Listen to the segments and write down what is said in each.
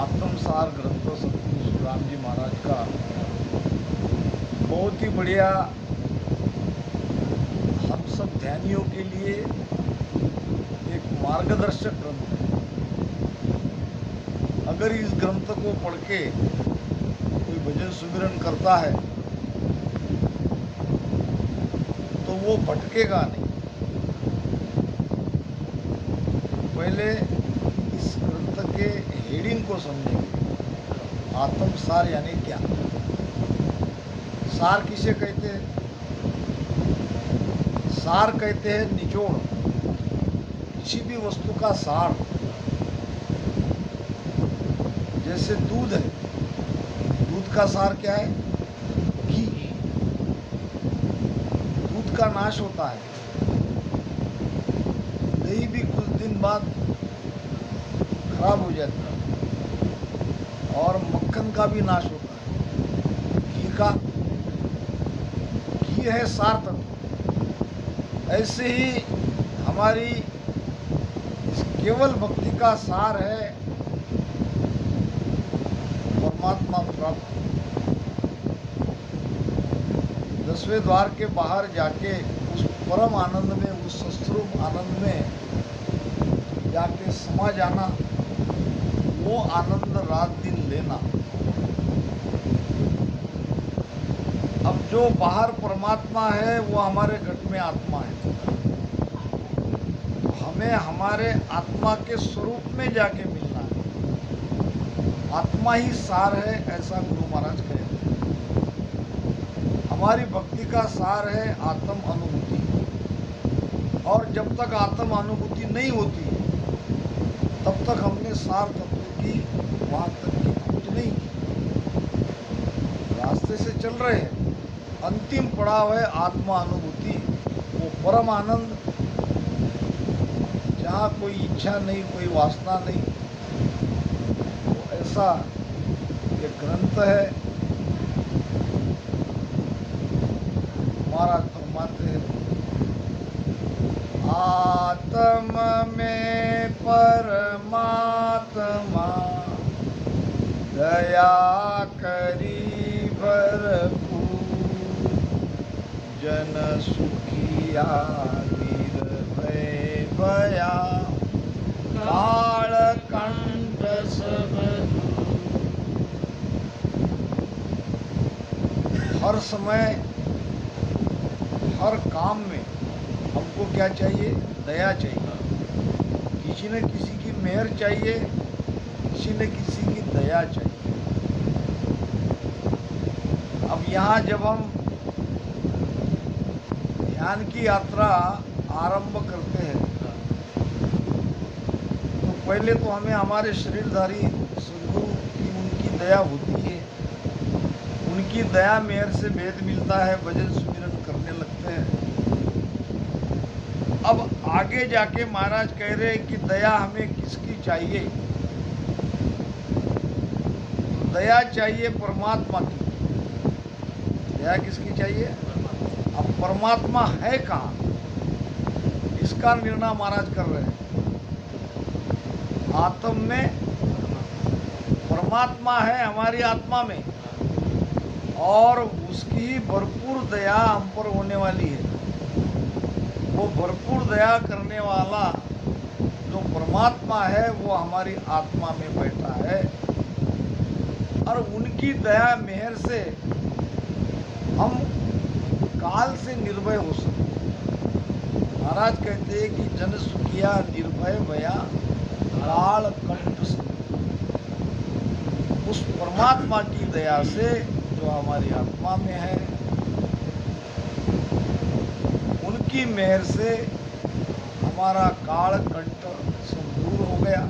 आत्मसार ग्रंथ सतगुरु सुखराम जी महाराज का बहुत ही बढ़िया हम सब ध्यानियों के लिए एक मार्गदर्शक ग्रंथ है। अगर इस ग्रंथ को पढ़ के कोई भजन सुमिरन करता है तो वो भटकेगा नहीं। पहले इस ग्रंथ के हेडिंग को समझेंगे। आत्मसार यानी क्या? सार किसे कहते हैं? सार कहते हैं निचोड़, किसी भी वस्तु का सार। जैसे दूध है, दूध का सार क्या है? घी। दूध का नाश होता है, दही भी कुछ दिन बाद खराब हो जाता है, और मक्खन का भी नाश होता है। घी है सार तत्व। ऐसे ही हमारी इस केवल भक्ति का सार है परमात्मा प्राप्त। 10वें द्वार के बाहर जाके उस परम आनंद में, उस सस्वरूप आनंद में जाके समा जाना, वो आनंद रात दिन लेना। अब जो बाहर परमात्मा है वो हमारे घट में आत्मा है, तो हमें हमारे आत्मा के स्वरूप में जाके मिलना है। आत्मा ही सार है, ऐसा गुरु महाराज कहते हैं। हमारी भक्ति का सार है आत्म अनुभूति, और जब तक आत्म अनुभूति नहीं होती तब तक हमने सार तत्व की वहाँ तक की खोज नहीं की। रास्ते से चल रहे हैं, अंतिम पड़ाव है आत्मा अनुभूति, वो परम आनंद जहाँ कोई इच्छा नहीं, कोई वासना नहीं। तो ऐसा ये ग्रंथ है। महाराज फरमाते हैं, आत्म में परमात्मा दया करी भरपूर, जन सुखिया निर्भय भया, काल कंठ सब दूर। हर समय हर काम में हमको क्या चाहिए? दया चाहिए। किसी न किसी की मेहर चाहिए, किसी न किसी की दया चाहिए। अब यहाँ जब हम ध्यान की यात्रा आरंभ करते हैं तो पहले तो हमें हमारे शरीरधारी सद्गुरु की उनकी दया होती है। उनकी दया मेहर से भेद मिलता है, भजन सुमिरन करने लगते हैं। अब आगे जाके महाराज कह रहे हैं कि दया हमें किसकी चाहिए? दया चाहिए परमात्मा की। दया किसकी चाहिए? अब परमात्मा है कहाँ, इसका निर्णय महाराज कर रहे हैं। आत्म में परमात्मा है, हमारी आत्मा में, और उसकी ही भरपूर दया हम पर होने वाली है। वो भरपूर दया करने वाला जो परमात्मा है वो हमारी आत्मा में बैठा है, और उनकी दया मेहर से हम काल से निर्भय हो सकते हैं। महाराज कहते हैं कि जन सुखिया निर्भय भया, काल कंठ से। उस परमात्मा की दया से जो हमारी आत्मा में है, उनकी मेहर से हमारा काल कंठ सब दूर हो गया।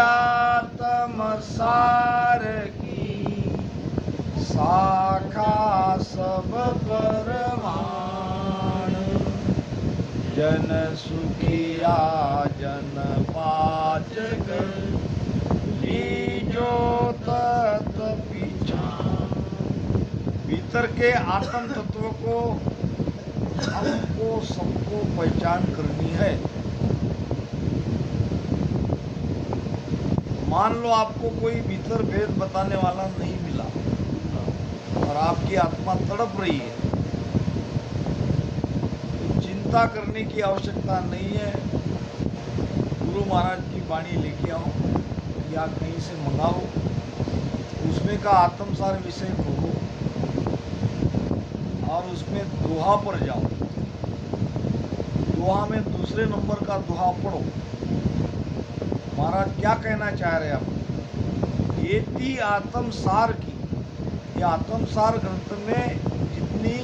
आत्म सार की शाखा सब परमाण, जन सुखिया जन वाचक, लीजो तत् पीछान। भीतर के आत्म तत्व को हमको सबको पहचान करनी है। मान लो आपको कोई भीतर भेद बताने वाला नहीं मिला और आपकी आत्मा तड़प रही है, तो चिंता करने की आवश्यकता नहीं है। गुरु महाराज की वाणी लेके आओ या कहीं से मंगाओ, उसमें का आत्मसार विषय खोलो और उसमें दोहा पर जाओ। दोहा में दूसरे नंबर का दोहा पढ़ो। महाराज क्या कहना चाह रहे हैं आप? एति आत्मसार की, ये आत्मसार ग्रंथ में जितनी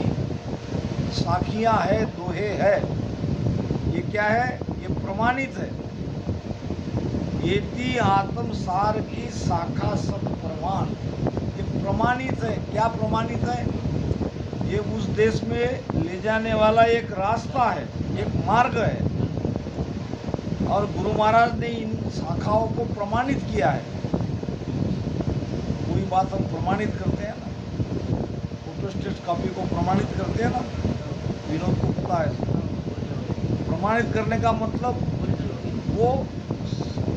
साखियां है, दोहे है, ये क्या है? ये प्रमाणित है। एति आत्मसार की शाखा सब प्रमाण, ये प्रमाणित है। क्या प्रमाणित है? ये उस देश में ले जाने वाला एक रास्ता है, एक मार्ग है, और गुरु महाराज ने इन शाखाओं को प्रमाणित किया है। कोई बात हम प्रमाणित करते हैं ना, फोटोस्टेट कॉपी को प्रमाणित करते हैं ना, विनोद को पता है। प्रमाणित करने का मतलब वो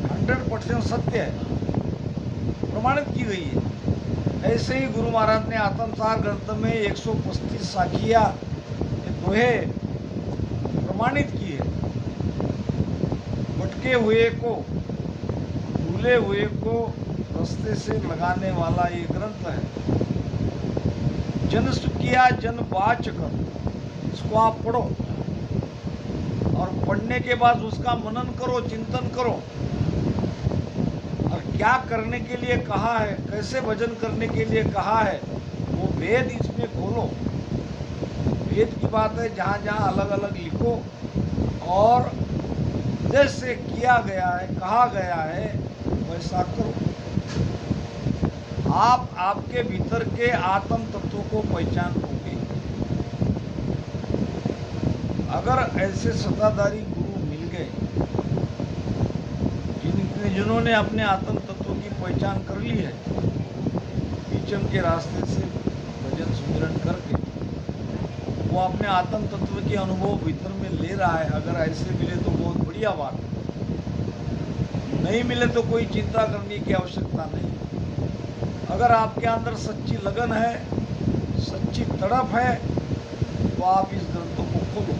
100% सत्य है, प्रमाणित की गई है। ऐसे ही गुरु महाराज ने आत्मसार ग्रंथ में 135 साखियां दोहे प्रमाणित की है। भटके हुए को, भूले हुए को रास्ते से लगाने वाला ये ग्रंथ है। जन सुखिया जन बाच कर, इसको आप पढ़ो और पढ़ने के बाद उसका मनन करो, चिंतन करो, और क्या करने के लिए कहा है, कैसे भजन करने के लिए कहा है, वो भेद इसमें खोलो। भेद की बात है, जहाँ जहाँ अलग अलग लिखो और जैसे किया गया है, कहा गया है, वैसा करो। आप आपके भीतर के आत्म तत्व को पहचान लोगे। अगर ऐसे सत्ताधारी गुरु मिल गए जिन्होंने अपने आत्म तत्व की पहचान कर ली है, पीछम के रास्ते से भजन सुमिरन करके वो अपने आत्म तत्व के अनुभव भीतर में ले रहा है, अगर ऐसे मिले तो बहुत बढ़िया बात है। नहीं मिले तो कोई चिंता करने की आवश्यकता नहीं। अगर आपके अंदर सच्ची लगन है, सच्ची तड़प है, तो आप इस ग्रंथों को खोलो।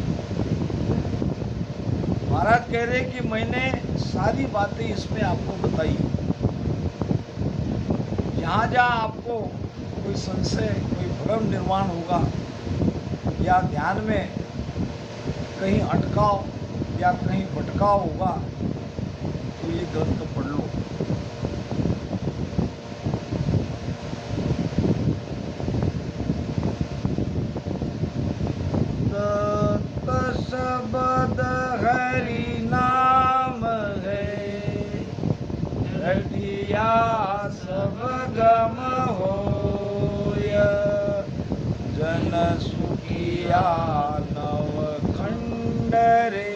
महाराज कह रहे कि मैंने सारी बातें इसमें आपको बताई। जहाँ जहाँ आपको कोई संशय, कोई भ्रम निर्माण होगा या ध्यान में कहीं अटकाव या कहीं भटकाव होगा, तो ये ग्रंथ पढ़ लो। शब्द हरि नाम है, हटिया सब गम होय, जन सुखिया नव खंड रे,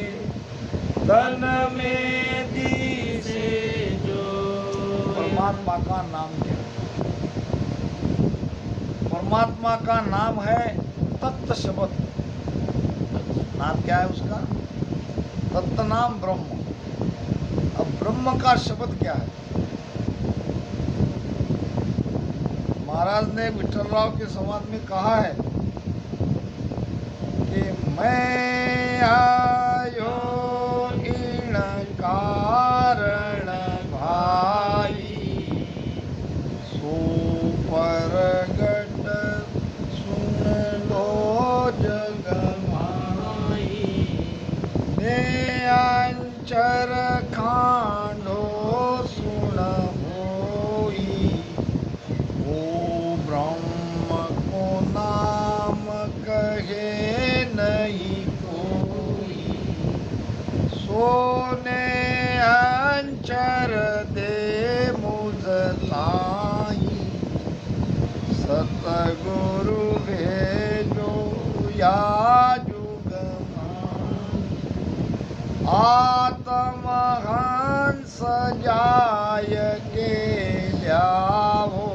तन में दिसे जो। परमात्मा का नाम क्या है? परमात्मा का नाम है तत्व शब्द। नाम क्या है उसका? तत्व नाम ब्रह्म। अब ब्रह्म का शब्द क्या है? महाराज ने विठलराव के संवाद में कहा है कि मैं आयो इन कारण भाई, सो परगट सुन लो जग माई, ने अंचर खांडो सुन होई, वो ब्रह्म को नाम कहे नहीं कोई, सोने अंचर दे मुझलाई, सतगुरु भेजो या जुग आत्म हंस जाय के ल्यावो,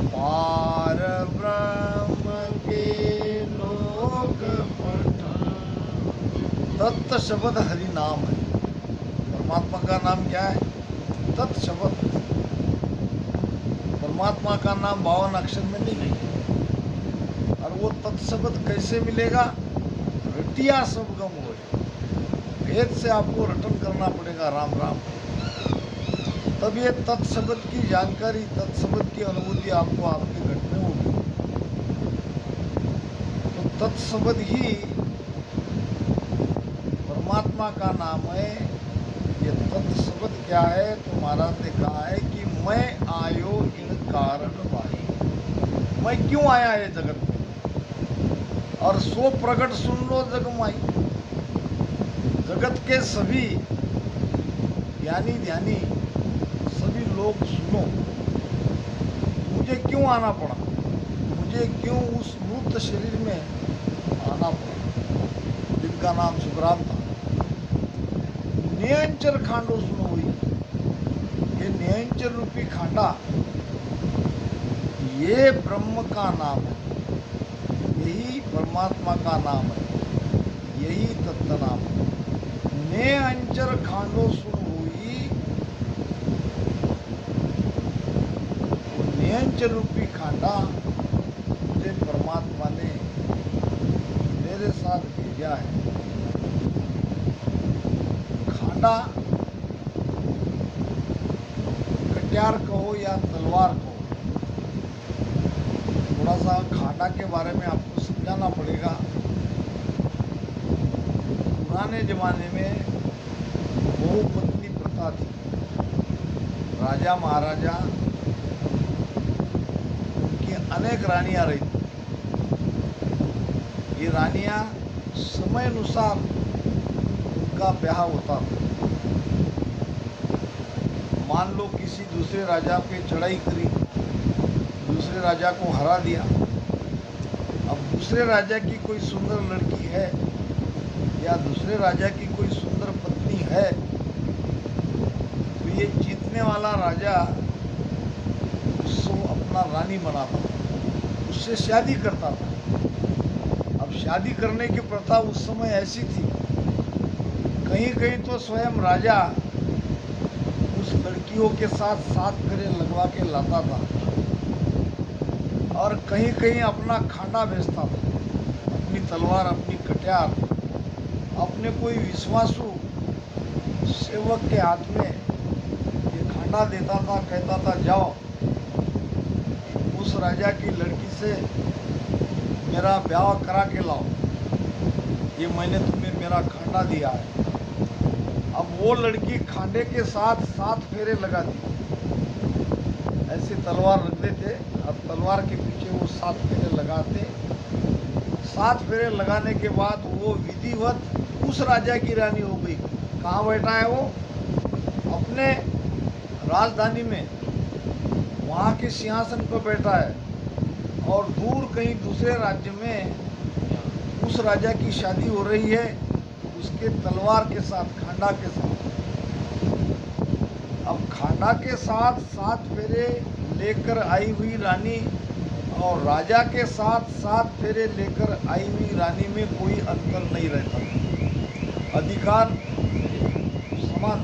पार ब्रह्म के लोक पठाओ। तत् शब्द हरि नाम है। परमात्मा का नाम क्या है? तत् शब्द। परमात्मा का नाम 52 अक्षर में नहीं है। और वो तत् शब्द कैसे मिलेगा? रटिया सब गम हो, वेद से आपको रटन करना पड़ेगा राम राम, तब ये तत्शब्द की जानकारी, तत्शब्द की अनुभूति आपको आपके घट में होगी। तो तत्शब्द ही परमात्मा का नाम है। ये तत्शब्द क्या है? तो महाराज ने कहा है कि मैं आयो इन कारण भाई, मैं क्यों आया है जगत में, और सो प्रकट सुन लो जगमाई। जगत के सभी ज्ञानी ध्यानी सभी लोग सुनो, मुझे क्यों आना पड़ा, मुझे क्यों उस मूर्त शरीर में आना पड़ा, जिनका नाम सुखराम था। नियंचर खांडो सुनो हुई, ये नियंचर रूपी खांडा ये ब्रह्म का नाम है, यही परमात्मा का नाम है, यही तत्व नाम है। ने अंचर खांडो सुन हुई, नियंचर रूपी खांडा मुझे परमात्मा ने मेरे साथ भेजा है। खांडा कट्यार कहो या तलवार कहो, थोड़ा सा खांडा के बारे में आपको समझाना पड़ेगा। पुराने जमाने में बहुपत्नी प्रथा थी। राजा महाराजा उनकी अनेक रानियां रही थी। ये रानियां समय अनुसार उनका ब्याह होता था। मान लो किसी दूसरे राजा पे चढ़ाई करी, दूसरे राजा को हरा दिया, अब दूसरे राजा की कोई सुंदर लड़की है या दूसरे राजा की कोई सुंदर पत्नी है, तो ये जीतने वाला राजा उसको अपना रानी बनाता था, उससे शादी करता था। अब शादी करने की प्रथा उस समय ऐसी थी, कहीं कहीं तो स्वयं राजा उस लड़कियों के साथ 7 फेरे लगवा के लाता था, और कहीं कहीं अपना खांडा बेचता था, अपनी तलवार, अपनी कट्यार, अपने कोई विश्वासु सेवक के हाथ में ये खांडा देता था, कहता था जाओ उस राजा की लड़की से मेरा ब्याह करा के लाओ, ये मैंने तुम्हें मेरा खांडा दिया है। अब वो लड़की खांडे के साथ 7 फेरे लगाती, ऐसे तलवार रख देते, अब तलवार के पीछे वो 7 फेरे लगाते। 7 फेरे लगाने के बाद वो विधिवत उस राजा की रानी हो गई। कहाँ बैठा है वो? अपने राजधानी में, वहाँ के सिंहासन पर बैठा है, और दूर कहीं दूसरे राज्य में उस राजा की शादी हो रही है, उसके तलवार के साथ, खांडा के साथ। अब खांडा के साथ 7 फेरे लेकर आई हुई रानी और राजा के साथ 7 फेरे लेकर आई हुई रानी में कोई अंतर नहीं रहता, अधिकार समान।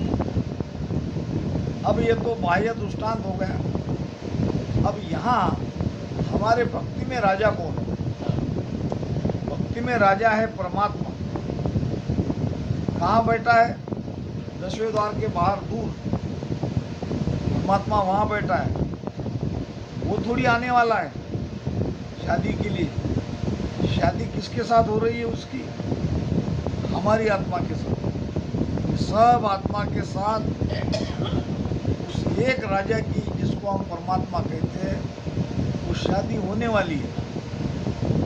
अब ये तो बाह्य दृष्टांत हो गया। अब यहाँ हमारे भक्ति में राजा कौन है? भक्ति में राजा है परमात्मा। कहाँ बैठा है? 10वें द्वार के बाहर दूर परमात्मा वहाँ बैठा है। वो थोड़ी आने वाला है शादी के लिए। शादी किसके साथ हो रही है उसकी? हमारी आत्मा के साथ। सब आत्मा के साथ उस एक राजा की, जिसको हम परमात्मा कहते हैं, वो शादी होने वाली है।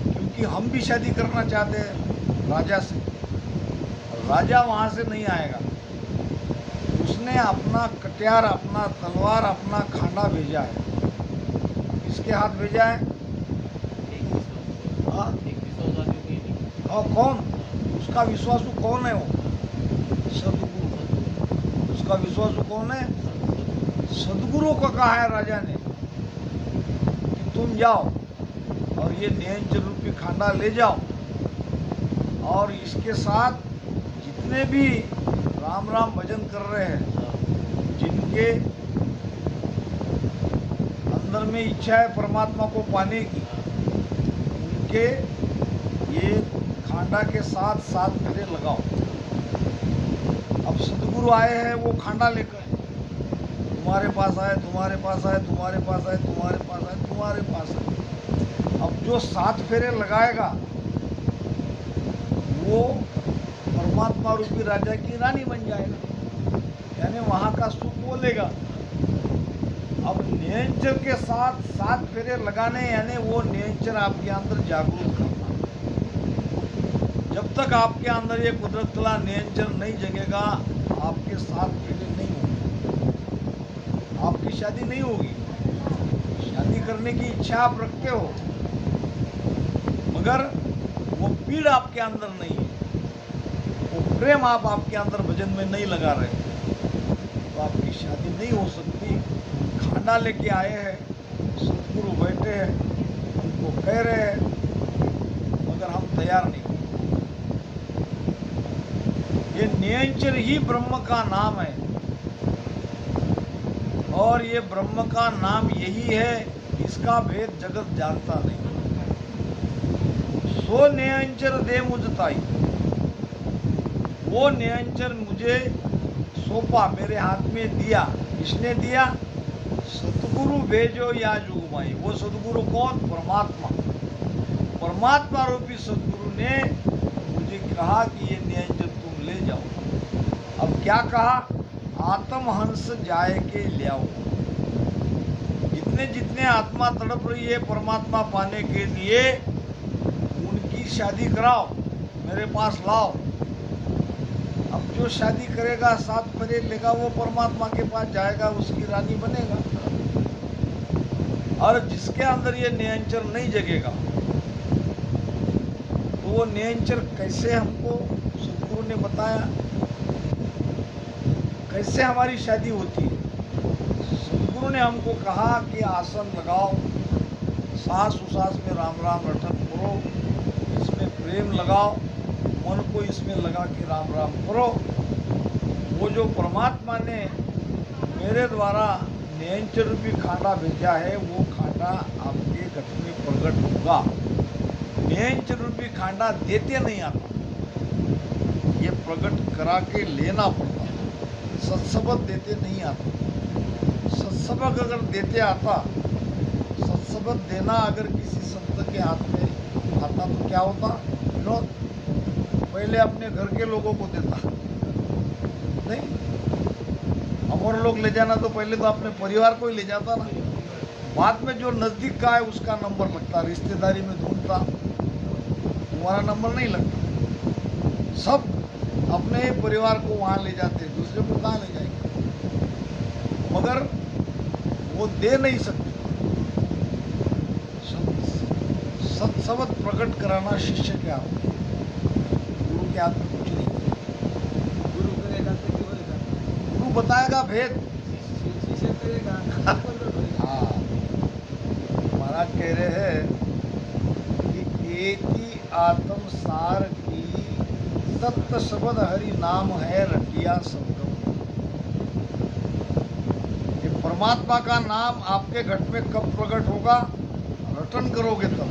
क्योंकि हम भी शादी करना चाहते हैं राजा से। राजा वहाँ से नहीं आएगा, उसने अपना कट्यार, अपना तलवार, अपना खांडा भेजा है। किसके हाथ भेजा है? हाँ हाँ, कौन? उसका विश्वासु कौन है? वो सदगुरु। उसका विश्वासु कौन है? सदगुरु को कहा है राजा ने कि तुम जाओ और ये नियंच रूपी खांडा ले जाओ, और इसके साथ जितने भी राम राम भजन कर रहे हैं, जिनके अंदर में इच्छा है परमात्मा को पाने की, उनके ये खांडा के साथ 7 फेरे लगाओ। अब सदगुरु आए हैं वो खांडा लेकर, तुम्हारे पास आए, तुम्हारे पास आए, तुम्हारे पास आए, तुम्हारे पास आए, तुम्हारे पास आए। अब जो 7 फेरे लगाएगा वो परमात्मा रूपी राजा की रानी बन जाएगा, यानी वहाँ का सुख वो लेगा। अब नियंचर के साथ 7 फेरे लगाने, यानी वो नियंचर आपके अंदर जागरूक करना। जब तक आपके अंदर ये कुदरत कला नियंचर नहीं जगेगा, आपके 7 फेरे नहीं होंगे, आपकी शादी नहीं होगी। शादी करने की इच्छा आप रखते हो, मगर वो पीड़ आपके अंदर नहीं है, वो प्रेम आप आपके अंदर भजन में नहीं लगा रहे, तो आपकी शादी नहीं हो सकती। खांडा लेके आए हैं, सदगुरु बैठे हैं, उनको कह रहे हैं, मगर हम तैयार नहीं। ये नियंचर ही ब्रह्म का नाम है, और ये ब्रह्म का नाम यही है, इसका भेद जगत जानता नहीं। सो नियंचर दे मुझताई, वो नियंचर मुझे सौंपा, मेरे हाथ में दिया। किसने दिया? सतगुरु भेजो या जुगमाई। वो सदगुरु कौन? परमात्मा। परमात्मा रूपी सदगुरु ने मुझे कहा कि ये नियंचर तुम ले जाओ। अब क्या कहा? आत्महंस जाए के ले आओ। जितने जितने आत्मा तड़प रही है परमात्मा पाने के लिए, उनकी शादी कराओ, मेरे पास लाओ। अब जो शादी करेगा, 7 फेरे लेगा, वो परमात्मा के पास जाएगा, उसकी रानी बनेगा। और जिसके अंदर ये नियंचर नहीं जगेगा, तो वो नियंचर कैसे, हमको सदगुरु ने बताया कैसे हमारी शादी होती है। सदगुरु ने हमको कहा कि आसन लगाओ, सांस उसास में राम राम रटन करो, इसमें प्रेम लगाओ, मन को इसमें लगा के राम राम करो। वो जो परमात्मा ने मेरे द्वारा नियंचर रूपी खांडा भेजा है, वो खांडा आपके घट में प्रकट होगा। नियंचर रूपी खांडा देते नहीं आता, ये प्रकट करा के लेना पड़ता। सत्सबक देते नहीं आता। सत्सबक अगर देते आता, सत्सबक देना अगर किसी संत के हाथ में आता तो क्या होता? विनोद, पहले अपने घर के लोगों को देता नहीं, अमर लोग ले जाना तो पहले तो अपने परिवार को ही ले जाता ना। बाद में जो नज़दीक का है उसका नंबर लगता, रिश्तेदारी में ढूंढता, तुम्हारा नंबर नहीं लगता। सब अपने ही परिवार को वहाँ ले जाते, दूसरे को कहाँ ले जाएंगे? मगर वो दे नहीं सकते। सत्सबक प्रकट कराना शिष्य के हाथ में, गुरु के हाथ में कुछ नहीं। गुरु करेगा तो क्या होगा? गुरु बताएगा भेद। शिष्य करेगा। हाँ, महाराज कह रहे हैं कि एक ही आत्म सार की सत्य शब्द हरि नाम है रटिया शब्द। ये परमात्मा का नाम आपके घट में कब प्रकट होगा? रटन करोगे तब।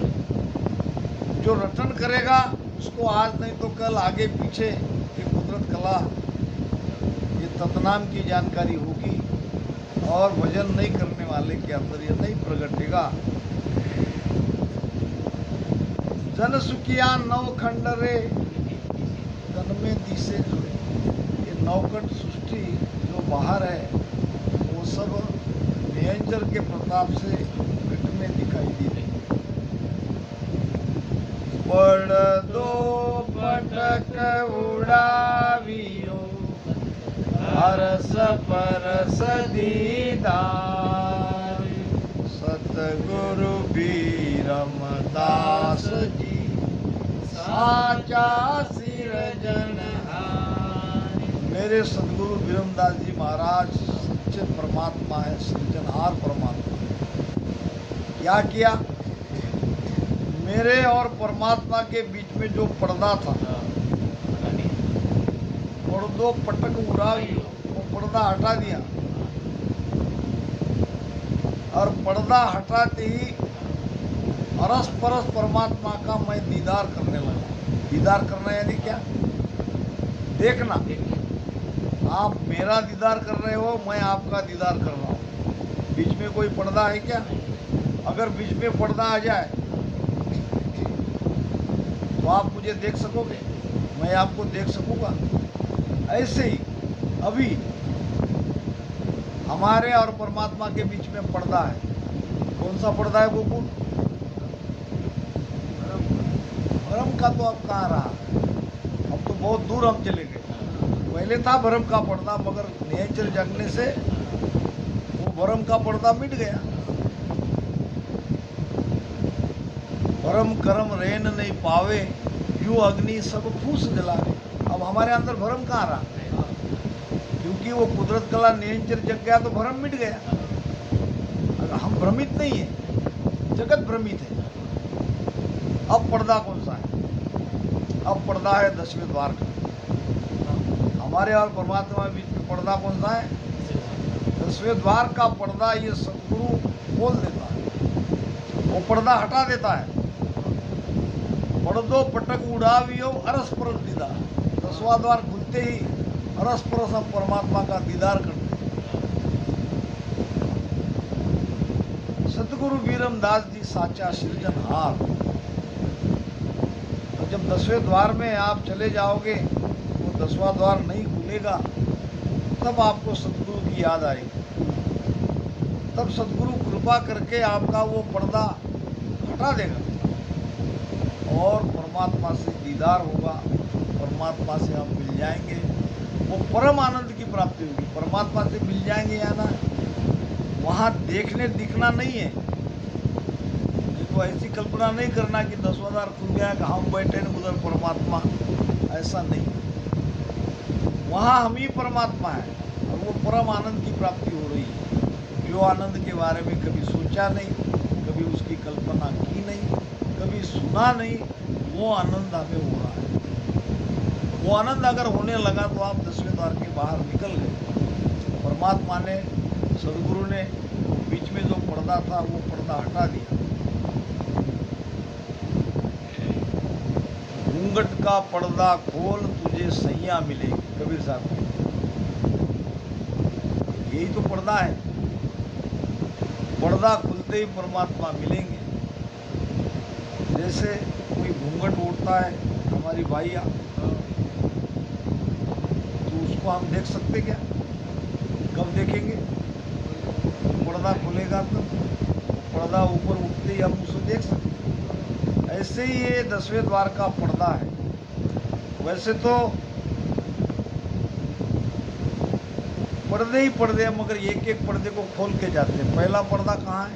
जो रटन करेगा उसको आज नहीं तो कल, आगे पीछे ये कुदरत कला, ये तत्नाम की जानकारी होगी, और भजन नहीं करने वाले के अंदर ये नहीं प्रगटेगा। जन सुखिया नव खंडरे तन में दिसे जुड़े। ये नवकंठ सृष्टि जो बाहर है, वो सब नियंजर के प्रताप से घट में दिखाई दी रही। पड़ दो पटक उड़ावियो, हरस परस दीदार। सतगुरु बीरमदास जी साचा सिरजनहार। मेरे सदगुरु बीरमदास जी महाराज सच्चे परमात्मा है, सृजनहार परमात्मा। क्या किया? मेरे और परमात्मा के बीच में जो पर्दा था, पर्दो पटक उड़ावी, वो पर्दा हटा दिया और पर्दा हटाते ही अरस परस परमात्मा का मैं दीदार करने लगा। दीदार करना यानी क्या? देखना। आप मेरा दीदार कर रहे हो, मैं आपका दीदार कर रहा हूँ। बीच में कोई पर्दा है क्या? अगर बीच में पर्दा आ जाए तो आप मुझे देख सकोगे, मैं आपको देख सकूंगा? ऐसे ही अभी हमारे और परमात्मा के बीच में पर्दा है। कौन सा पर्दा है गोकुल? भ्रम का तो अब कहाँ रहा, अब तो बहुत दूर हम चले गए। पहले था भ्रम का पर्दा, मगर नेचर जगने से वो भ्रम का पर्दा मिट गया। भ्रम कर्म रेन नहीं पावे, यू अग्नि सब फूस जलावे। अब हमारे अंदर भ्रम कहाँ रहा, क्योंकि वो कुदरत कला नेचर जग गया तो भ्रम मिट गया। अगर हम भ्रमित नहीं है, जगत भ्रमित है। अब पर्दा कौन सा है? अब पर्दा है 10वें द्वार का। हमारे और परमात्मा के बीच में पर्दा कौन सा है? 10वें द्वार का पर्दा ये सदगुरु खोल देता है, वो पर्दा हटा देता है। पर्दो पटक उड़ावियो अरस परस दीदार। 10वां द्वार खुलते ही अरस परस हम परमात्मा का दीदार करते हैं। सतगुरु वीरम दास जी साचा सृजनहार। तो जब 10वें द्वार में आप चले जाओगे, वो 10वां द्वार नहीं खुलेगा, तब आपको सतगुरु की याद आएगी। तब सतगुरु कृपा करके आपका वो पर्दा हटा देगा और परमात्मा से दीदार होगा, परमात्मा से हम मिल जाएंगे। वो परम आनंद की प्राप्ति होगी। परमात्मा से मिल जाएंगे या ना, वहाँ देखने दिखना नहीं है। देखो, ऐसी कल्पना नहीं करना कि 10वां द्वार खुल गया कि हम बैठे हैं उधर परमात्मा, ऐसा नहीं। वहाँ हम ही परमात्मा है और वो परम आनंद की प्राप्ति हो रही है। जो आनंद के बारे में कभी सोचा नहीं, कभी उसकी कल्पना की नहीं, कभी सुना नहीं, वो आनंद हमें हो रहा है। वो आनंद अगर होने लगा तो आप 10वें द्वार के बाहर निकल गए। परमात्मा ने, सदगुरु ने बीच में जो पर्दा था वो पर्दा हटा दिया। घूंघट का पर्दा खोल तुझे सैया मिलेगी, कबीर साहब। यही तो पर्दा है। पर्दा खुलते ही परमात्मा मिलेंगे। जैसे कोई घूंघट ओढ़ता है हमारी भाइया, तो उसको हम देख सकते क्या? कब देखेंगे? पर्दा खुलेगा तो पर्दा ऊपर उठते ही हम उसे देख सकते। ऐसे ही ये 10वें द्वार का पर्दा है। वैसे तो पर्दे ही पर्दे हैं, मगर एक एक पर्दे को खोल के जाते हैं। पहला पर्दा कहाँ है?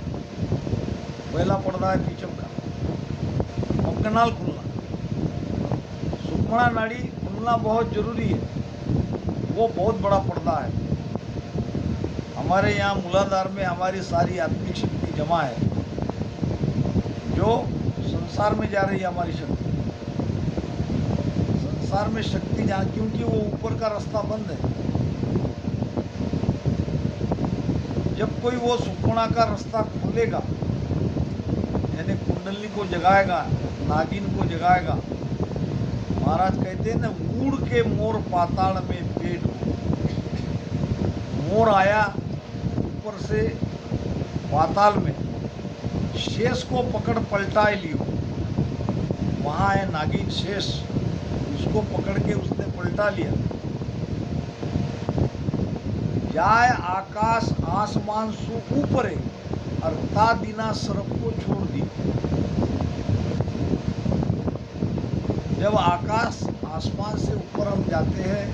पहला पर्दा है पीछम का, कनाल खुलना, सुषुम्ना नाड़ी खुलना बहुत जरूरी है। वो बहुत बड़ा पर्दा है। हमारे यहाँ मूलाधार में हमारी सारी आत्मिक शक्ति जमा है, जो संसार में जा रही है। हमारी शक्ति संसार में शक्ति जहाँ, क्योंकि वो ऊपर का रास्ता बंद है। जब कोई वो सुषुम्ना का रास्ता खोलेगा, यानी कुंडली को जगाएगा, नागिन को जगाएगा। महाराज कहते हैं ना, उड़ के मोर पाताल में पेट हो। मोर आया ऊपर से पाताल में, शेष को पकड़ पलटा लियो। वहाँ है नागिन शेष, उसको पकड़ के उसने पलटा लिया। जाए आकाश आसमान सु ऊपरे, और ता दिना सर्प को छोड़ दी। जब आकाश आसमान से ऊपर हम जाते हैं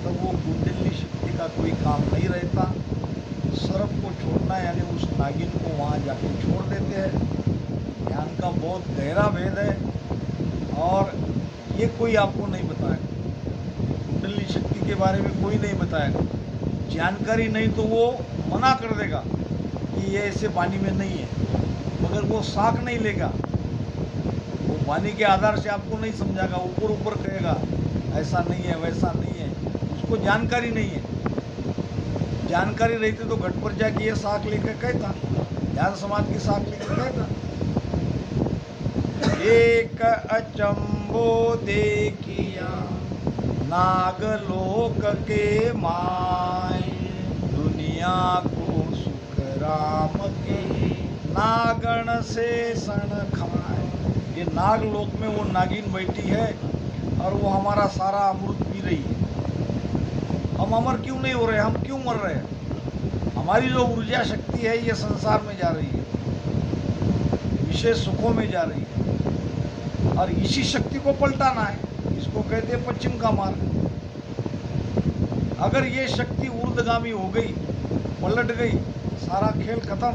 तो वो कुंडली शक्ति का कोई काम नहीं रहता। सर्प को छोड़ना यानी उस नागिन को वहाँ जाके छोड़ देते हैं। ज्ञान का बहुत गहरा भेद है और ये कोई आपको नहीं बताएगा। कुंडली शक्ति के बारे में कोई नहीं बताएगा। जानकारी नहीं तो वो मना कर देगा कि ये ऐसे पानी में नहीं है, मगर वो साख नहीं लेगा। वो वाणी के आधार से आपको नहीं समझाएगा, ऊपर ऊपर कहेगा ऐसा नहीं है वैसा नहीं है। उसको जानकारी नहीं है। जानकारी रहती तो घट पर जाके ये साख लेकर कहता, ध्यान समाज की साख लेकर कहता। एक अचंबो देखिया नागलोक के माय, दुनिया को सुख राम के नागण से सण खाए। ये नागलोक में वो नागिन बैठी है और वो हमारा सारा अमृत पी रही है। हम अमर क्यों नहीं हो रहे, हम क्यों मर रहे हैं? हमारी जो ऊर्जा शक्ति है ये संसार में जा रही है, विशेष सुखों में जा रही है, और इसी शक्ति को पलटाना है। इसको कहते हैं पश्चिम का मार्ग। अगर ये शक्ति ऊर्ध्वगामी हो गई, पलट गई, सारा खेल खत्म,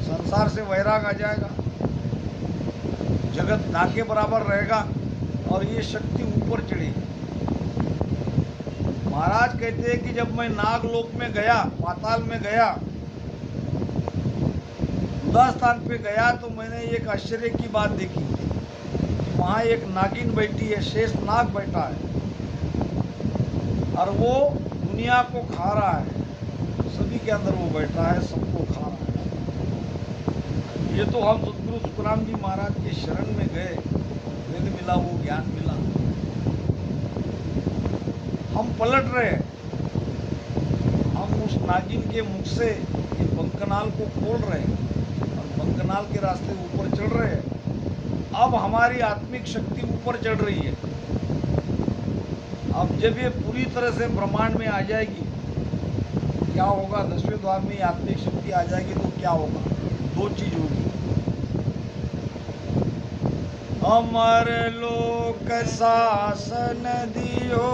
संसार से वैराग आ जाएगा, जगत ना के बराबर रहेगा और ये शक्ति ऊपर चढ़ेगी। महाराज कहते हैं कि जब मैं नागलोक में गया, पाताल में गया, उदास स्थान पे गया, तो मैंने एक आश्चर्य की बात देखी कि वहाँ एक नागिन बैठी है, शेष नाग बैठा है और वो दुनिया को खा रहा है। सभी के अंदर वो बैठा है, सबको खा रहा है। ये तो हम सदगुरु सुखराम जी महाराज के शरण में गए, वेद मिला, वो ज्ञान मिला, हम पलट रहे हैं। हम उस नागिन के मुख से ये बंकनाल को खोल रहे हैं और बंकनाल के रास्ते ऊपर चढ़ रहे हैं। अब हमारी आत्मिक शक्ति ऊपर चढ़ रही है। अब जब ये पूरी तरह से ब्रह्मांड में आ जाएगी, क्या होगा? 10वें द्वार में आत्मिक शक्ति आ जाएगी तो क्या होगा? दो चीज होगी। अमर लोक शासन दियो,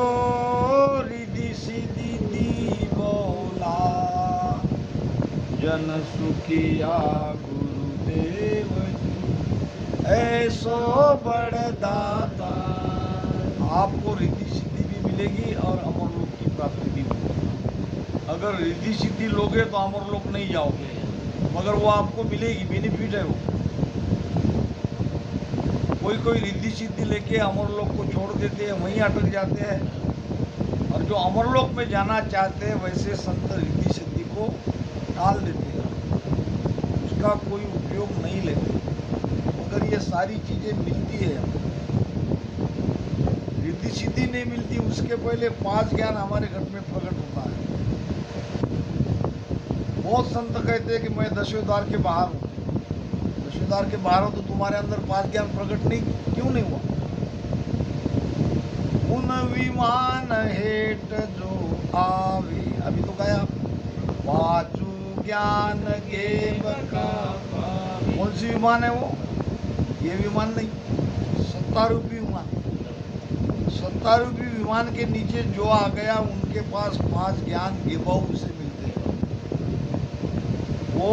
रिधि सिद्धि दी बोला, जन सुखिया गुरुदेव ऐसो बड़दाता। आपको रिधि सिद्धि भी मिलेगी और अमर लोक की प्राप्ति भी मिलेगी। अगर रिधि सिद्धि लोगे तो अमर लोक नहीं जाओगे, मगर वो आपको मिलेगी, बेनिफिट है वो। कोई रिद्धि सिद्धि लेके अमरलोक को छोड़ देते हैं, वहीं अटक जाते हैं, और जो अमरलोक में जाना चाहते हैं वैसे संत रिद्धि सिद्धि को टाल देते हैं, उसका कोई उपयोग नहीं लेते। मगर ये सारी चीज़ें मिलती है। रिद्धि सिद्धि नहीं मिलती, उसके पहले 5 ज्ञान हमारे घर में प्रकट होता है। बहुत संत कहते हैं कि मैं 10वें द्वार के बाहर हूँ। 10वें द्वार के बाहर हो तो तुम्हारे अंदर 5 ज्ञान प्रकट नहीं, क्यों नहीं हुआ? उन विमान हेट जो आवे, अभी तो गया, पांचू ज्ञान गेव का। कौन सी विमान है वो? ये विमान नहीं, सत्ता रूपी विमान। सत्ता रूपी विमान के नीचे जो आ गया, उनके पास 5 ज्ञान गेबाऊ से मिलते हैं। वो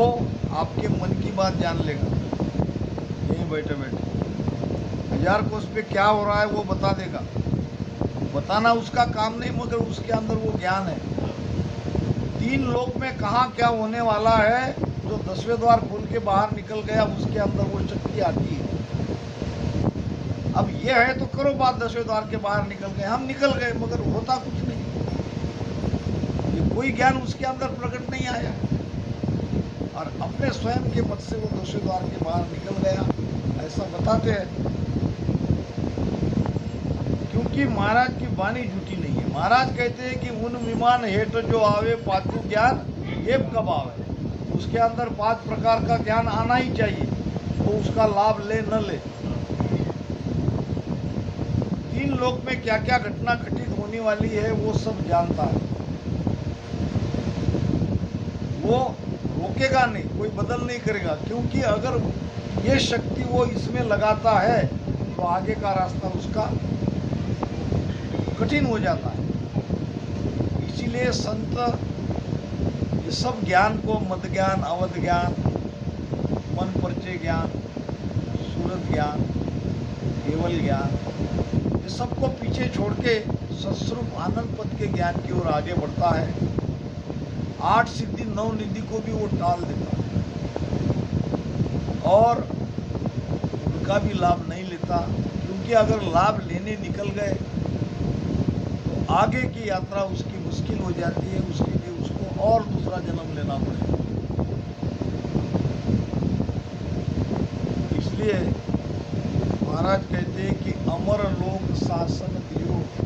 आपके मन की बात जान लेगा, यहीं बैठे बैठे 1000 कोस पे क्या हो रहा है वो बता देगा। बताना उसका काम नहीं, मगर उसके अंदर वो ज्ञान है। 3 लोक में कहाँ क्या होने वाला है, जो 10वें द्वार खोल के बाहर निकल गया, उसके अंदर वो शक्ति आती है। अब ये है तो करो बात, 10वें द्वार के बाहर निकल गए, हम निकल गए, मगर होता कुछ नहीं। ये कोई ज्ञान उसके अंदर प्रकट नहीं आया, और अपने स्वयं के मत से वो 10वें द्वार के बाहर निकल गया, ऐसा बताते हैं। क्योंकि महाराज की वाणी झूठी नहीं है। महाराज कहते हैं कि उन विमान हेठ जो आवे पांचू ज्ञान ये कब आवे। उसके अंदर 5 प्रकार का ज्ञान आना ही चाहिए, तो उसका लाभ ले न ले। 3 लोक में क्या क्या घटना घटित होने वाली है वो सब जानता है। वो रोकेगा नहीं, कोई बदल नहीं करेगा, क्योंकि अगर ये शक्ति वो इसमें लगाता है तो आगे का रास्ता उसका कठिन हो जाता है। इसीलिए संत ये सब ज्ञान को, मद ज्ञान, अवध ज्ञान, मन परिचय ज्ञान, सूरत ज्ञान, केवल ज्ञान, ये सबको पीछे छोड़ के सत्स्वरूप आनंद पद के ज्ञान की ओर आगे बढ़ता है। 8 सिद्धि 9 निधि को भी वो टाल देता है और उनका भी लाभ नहीं लेता। क्योंकि अगर लाभ लेने निकल गए तो आगे की यात्रा उसकी मुश्किल हो जाती है, उसके लिए उसको और दूसरा जन्म लेना पड़ेगा। इसलिए महाराज कहते हैं कि अमर लोक शासन दियो